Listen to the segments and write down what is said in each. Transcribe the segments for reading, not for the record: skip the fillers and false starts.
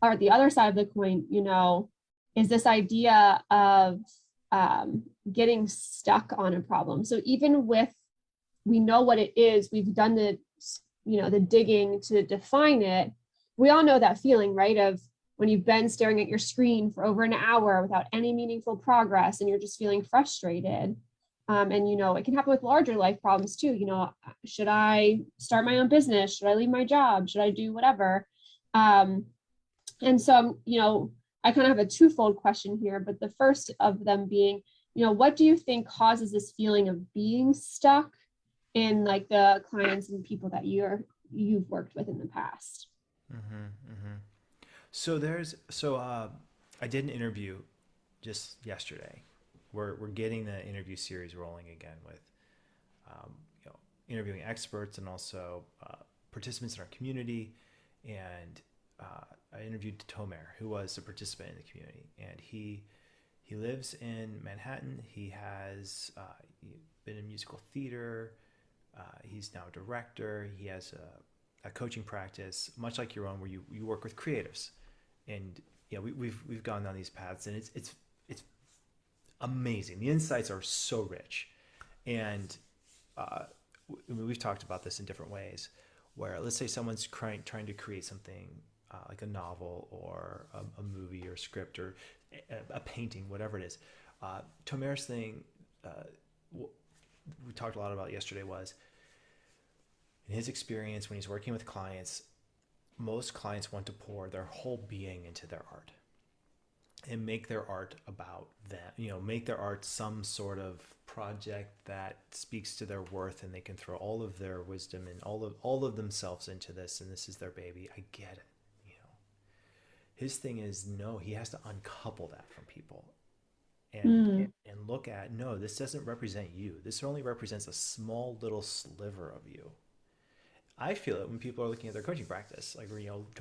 or the other side of the coin, is this idea of getting stuck on a problem. So even with, we know what it is, we've done the digging to define it. We all know that feeling, right? Of when you've been staring at your screen for over an hour without any meaningful progress and you're just feeling frustrated. And, it can happen with larger life problems too. Should I start my own business? Should I leave my job? Should I do whatever? And so, I kind of have a twofold question here, but the first of them being, what do you think causes this feeling of being stuck in like the clients and people that you've worked with in the past? Mm-hmm, mm-hmm. I did an interview just yesterday. We're getting the interview series rolling again with um, interviewing experts and also participants in our community. And I interviewed Tomer, who was a participant in the community, and he lives in Manhattan. He has been in musical theater. He's now a director. He has a coaching practice, much like your own, where you work with creatives. And we've gone down these paths, and it's amazing. The insights are so rich, and uh, we've talked about this in different ways. Where let's say someone's trying to create something like a novel or a movie or a script or a painting, whatever it is. Tomer's thing, we talked a lot about yesterday, was in his experience when he's working with clients, most clients want to pour their whole being into their art and make their art about them, make their art some sort of project that speaks to their worth, and they can throw all of their wisdom and all of themselves into this, and this is their baby. I get it. His thing is, no, he has to uncouple that from people and Mm. and look at, no, this doesn't represent you. This only represents a small little sliver of you. I feel it when people are looking at their coaching practice, like,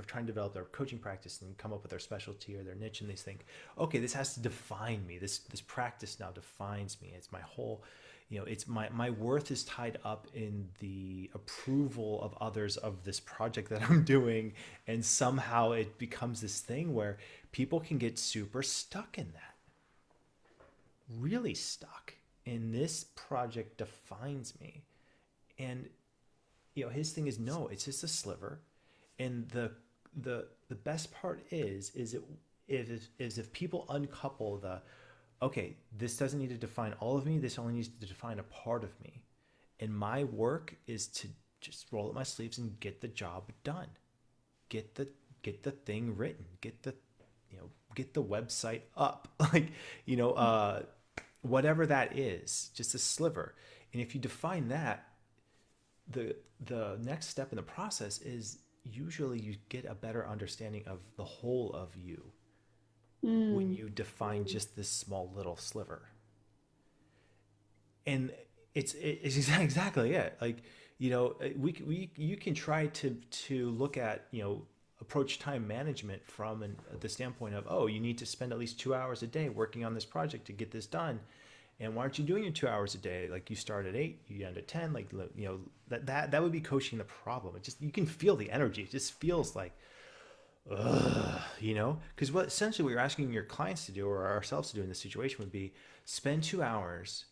trying to develop their coaching practice and come up with their specialty or their niche, and they think, okay, this has to define me. This practice now defines me. It's my whole, it's my worth is tied up in the approval of others of this project that I'm doing, and somehow it becomes this thing where people can get super stuck in that, really stuck. And this project defines me, and his thing is, no, it's just a sliver. And the best part is if people uncouple the, okay, this doesn't need to define all of me, this only needs to define a part of me, and my work is to just roll up my sleeves and get the job done, get the get the thing written, get the website up, like, whatever that is, just a sliver. And if you define that, the next step in the process is usually you get a better understanding of the whole of you when Mm. you define just this small little sliver. And it's exactly it. Like, we you can try to look at, approach time management from the standpoint of, oh, you need to spend at least 2 hours a day working on this project to get this done. And why aren't you doing your 2 hours a day? Like, you start at 8, you end at 10. Like, that would be coaching the problem. It just, you can feel the energy. It just feels like, ugh, because what essentially what you're asking your clients to do, or ourselves to do in this situation, would be spend 2 hours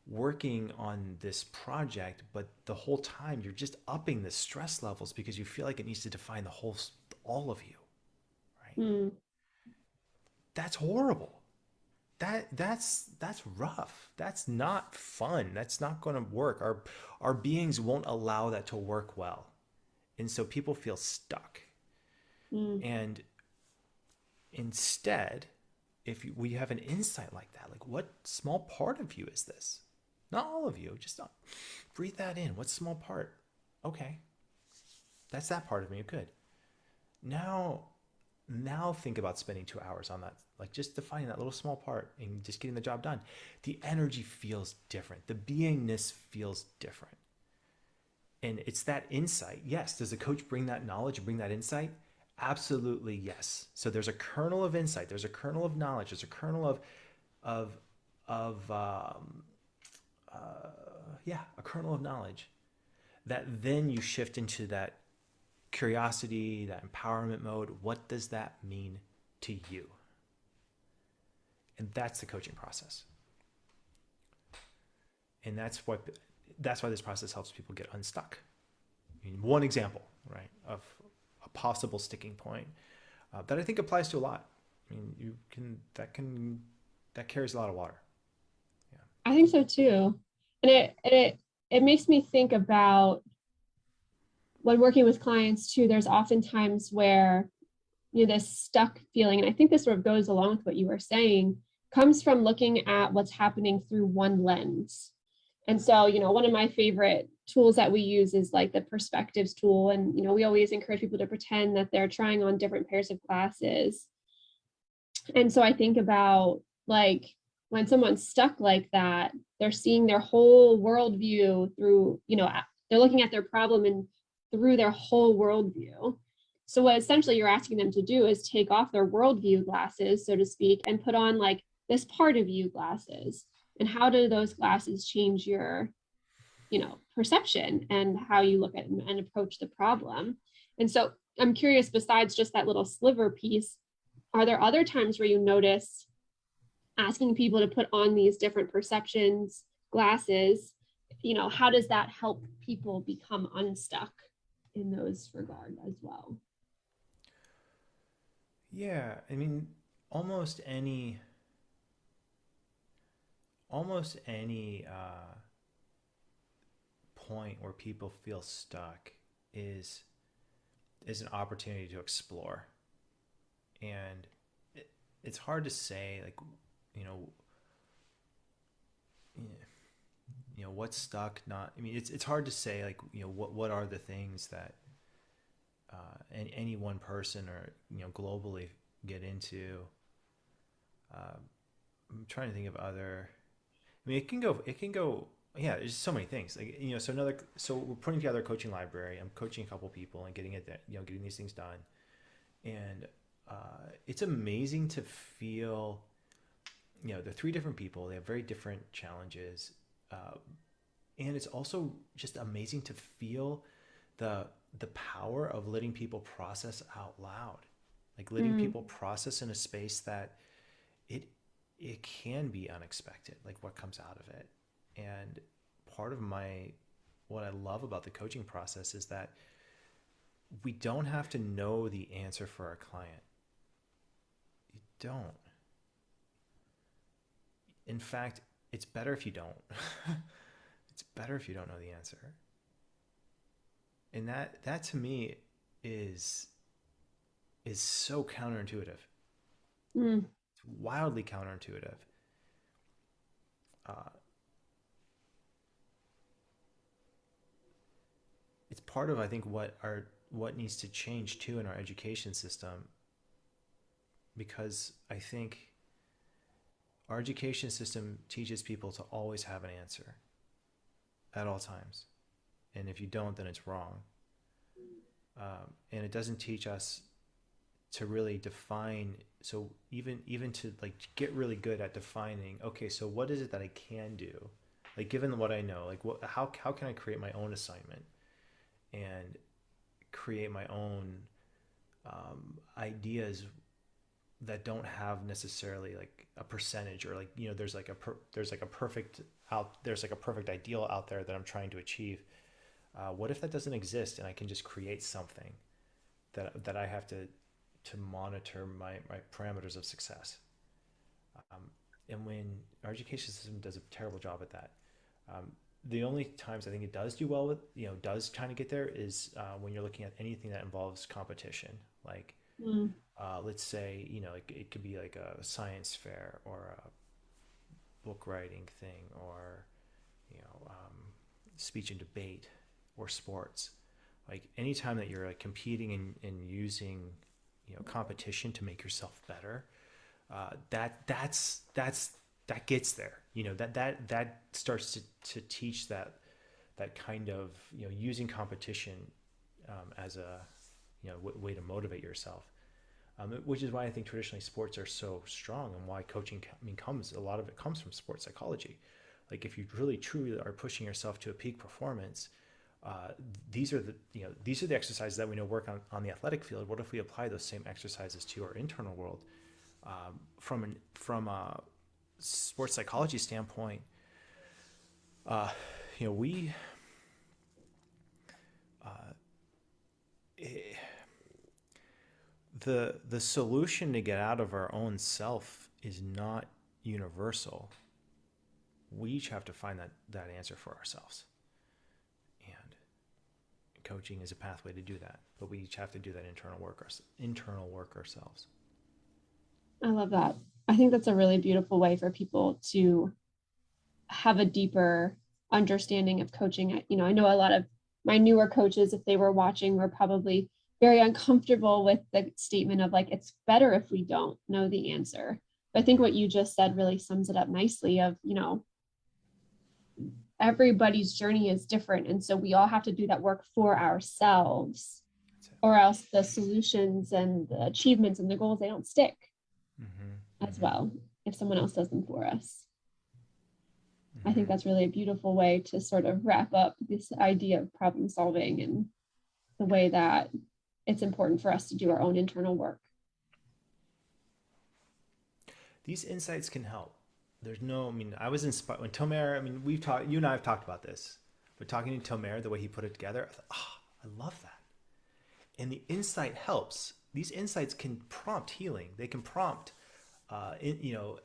working on this project, but the whole time you're just upping the stress levels because you feel like it needs to define the whole, all of you, right? Mm. That's horrible. That's rough. That's not fun. That's not going to work. Our beings won't allow that to work well, and so people feel stuck. Mm. And instead, if we have an insight like that, like, what small part of you is this? Not all of you. Just breathe that in. What small part? Okay, that's that part of me. Good. Now, think about spending 2 hours on that, like just defining that little small part and just getting the job done. The energy feels different. The beingness feels different. And it's that insight. Yes. Does the coach bring that knowledge, bring that insight? Absolutely, yes. So there's a kernel of insight. There's a kernel of knowledge. There's a kernel of, of yeah, a kernel of knowledge that then you shift into that curiosity, that empowerment mode. What does that mean to you? And that's the coaching process. And that's why this process helps people get unstuck. I mean, one example, right, of a possible sticking point that I think applies to a lot. I mean, that carries a lot of water. Yeah. I think so too. And it makes me think about when working with clients too, there's often times where, this stuck feeling, and I think this sort of goes along with what you were saying, comes from looking at what's happening through one lens. And so, one of my favorite tools that we use is like the perspectives tool. And, we always encourage people to pretend that they're trying on different pairs of glasses. And so I think about like when someone's stuck like that, they're seeing their whole worldview through, they're looking at their problem and through their whole worldview. So what essentially you're asking them to do is take off their worldview glasses, so to speak, and put on like this part of you glasses. And how do those glasses change your, perception and how you look at and approach the problem? And so I'm curious, besides just that little sliver piece, are there other times where you notice asking people to put on these different perceptions, glasses, how does that help people become unstuck in those regards as well? Yeah, I mean, almost any point where people feel stuck is an opportunity to explore. And it's hard to say, like, you know what's stuck, not, I mean, it's hard to say, like, what are the things that any one person or globally get into. I'm trying to think of other. I mean, it can go. Yeah, there's so many things. Like, so we're putting together a coaching library. I'm coaching a couple people and getting getting these things done, and it's amazing to feel. They're three different people. They have very different challenges, and it's also just amazing to feel the power of letting people process out loud, like letting people process in a space that it can be unexpected, like what comes out of it. And part of what I love about the coaching process is that we don't have to know the answer for our client. You don't. In fact, it's better if you don't. It's better if you don't know the answer. And that to me is so counterintuitive. It's wildly counterintuitive. It's part of, I think, what needs to change too in our education system, because I think our education system teaches people to always have an answer at all times, and if you don't, then it's wrong. And it doesn't teach us to really define. So even to like get really good at defining. Okay, so what is it that I can do? Like, given what I know, like how can I create my own assignment and create my own ideas that don't have necessarily like a percentage, or like there's like a perfect ideal out there that I'm trying to achieve. What if that doesn't exist and I can just create something that I have to monitor my parameters of success? And when our education system does a terrible job at that, the only times I think it does do well with, does kind of get there is when you're looking at anything that involves competition. Like, let's say, it could be like a science fair or a book writing thing, or, speech and debate, or sports. Like, anytime that you're like competing and using, competition to make yourself better, that gets there. That starts to teach that kind of, using competition as a way to motivate yourself, which is why I think traditionally sports are so strong, and why coaching, a lot of it comes from sports psychology. Like, if you really truly are pushing yourself to a peak performance, uh, these are the exercises that we know work on the athletic field. What if we apply those same exercises to our internal world? From a sports psychology standpoint, uh, you know, we eh, the solution to get out of our own self is not universal. We each have to find that answer for ourselves, and coaching is a pathway to do that. But we each have to do that internal work ourselves. I love that. I think that's a really beautiful way for people to have a deeper understanding of coaching. I know a lot of my newer coaches, if they were watching, were probably very uncomfortable with the statement of like, it's better if we don't know the answer. But I think what you just said really sums it up nicely of, everybody's journey is different. And so we all have to do that work for ourselves, or else the solutions and the achievements and the goals, they don't stick as well if someone else does them for us. I think that's really a beautiful way to sort of wrap up this idea of problem solving and the way that it's important for us to do our own internal work. These insights can help. I was inspired when Tomer, you and I have talked about this, but talking to Tomer, the way he put it together, I thought, I love that. And the insight helps. These insights can prompt healing. They can prompt,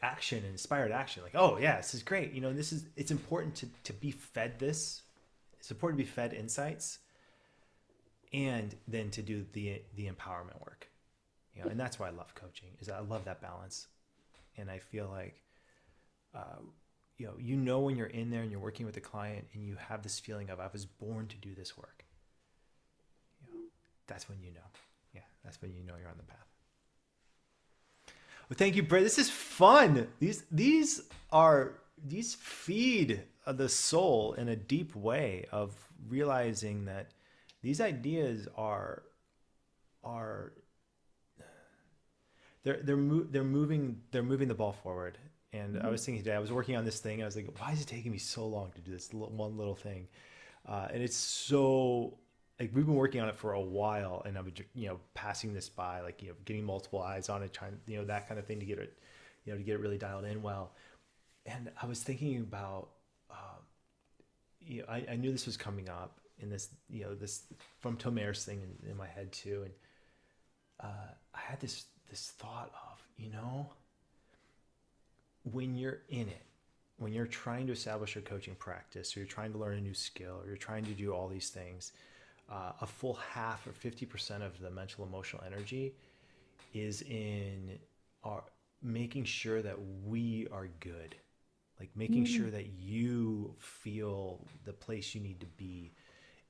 action and inspired action. Like, oh yeah, this is great. It's important to be fed this. It's important to be fed insights, and then to do the empowerment work. And that's why I love coaching. Is I love that balance, and I feel like, when you're in there and you're working with a client and you have this feeling of I was born to do this work. That's when that's when you're on the path. Well, thank you, Britt. This is fun. These feed the soul in a deep way of realizing that these ideas are they're moving the ball forward. And I was thinking today, I was working on this thing. I was like, why is it taking me so long to do this one little thing? And it's so, like, we've been working on it for a while, and I'm, passing this by, like, getting multiple eyes on it, trying, that kind of thing to get it, to get it really dialed in well. And I was thinking about, I knew this was coming up in this, this from Tomer's thing in my head too. And I had this thought of, when you're in it, when you're trying to establish a coaching practice, or you're trying to learn a new skill, or you're trying to do all these things, a full half or 50% of the mental emotional energy is in making sure that we are good, like making sure that you feel the place you need to be.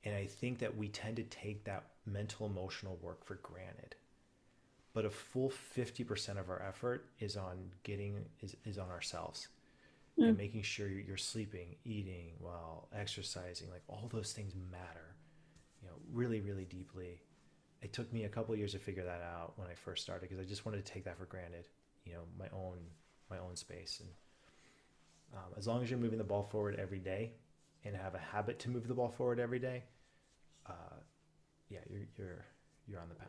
And I think that we tend to take that mental emotional work for granted. But a full 50% of our effort is on on ourselves, and making sure you're sleeping, eating well, exercising, like all those things matter, really, really deeply. It took me a couple of years to figure that out when I first started, because I just wanted to take that for granted, my own space. And as long as you're moving the ball forward every day and have a habit to move the ball forward every day, you're on the path.